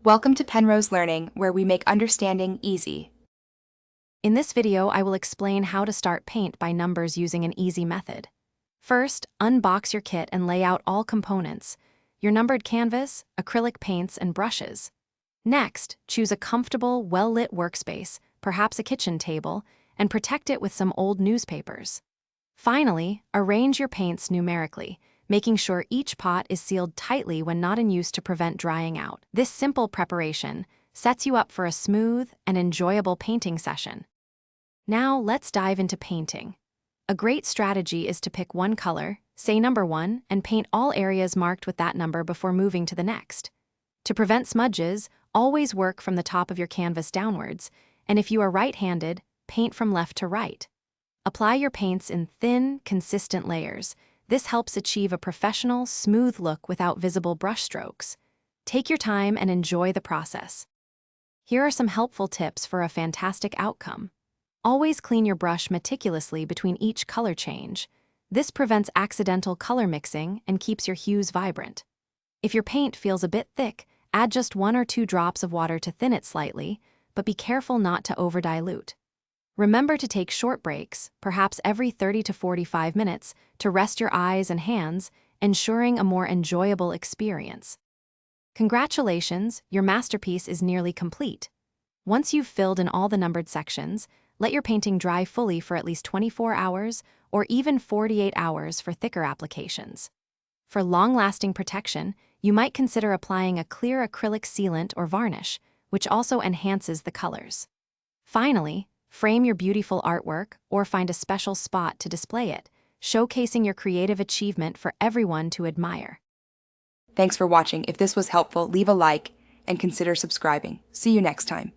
Welcome to Penrose Learning, where we make understanding easy. In this video, I will explain how to start paint by numbers using an easy method. First, unbox your kit and lay out all components: your numbered canvas, acrylic paints, and brushes. Next, choose a comfortable, well-lit workspace, perhaps a kitchen table, and protect it with some old newspapers. Finally, arrange your paints numerically, making sure each pot is sealed tightly when not in use to prevent drying out. This simple preparation sets you up for a smooth and enjoyable painting session. Now let's dive into painting. A great strategy is to pick one color, say number 1, and paint all areas marked with that number before moving to the next. To prevent smudges, always work from the top of your canvas downwards, and if you are right-handed, paint from left to right. Apply your paints in thin, consistent layers. This helps achieve a professional, smooth look without visible brush strokes. Take your time and enjoy the process. Here are some helpful tips for a fantastic outcome. Always clean your brush meticulously between each color change. This prevents accidental color mixing and keeps your hues vibrant. If your paint feels a bit thick, add just 1 or 2 drops of water to thin it slightly, but be careful not to over-dilute. Remember to take short breaks, perhaps every 30 to 45 minutes, to rest your eyes and hands, ensuring a more enjoyable experience. Congratulations, your masterpiece is nearly complete. Once you've filled in all the numbered sections, let your painting dry fully for at least 24 hours or even 48 hours for thicker applications. For long-lasting protection, you might consider applying a clear acrylic sealant or varnish, which also enhances the colors. Finally, frame your beautiful artwork or find a special spot to display it, showcasing your creative achievement for everyone to admire. Thanks for watching. If this was helpful, leave a like and consider subscribing. See you next time.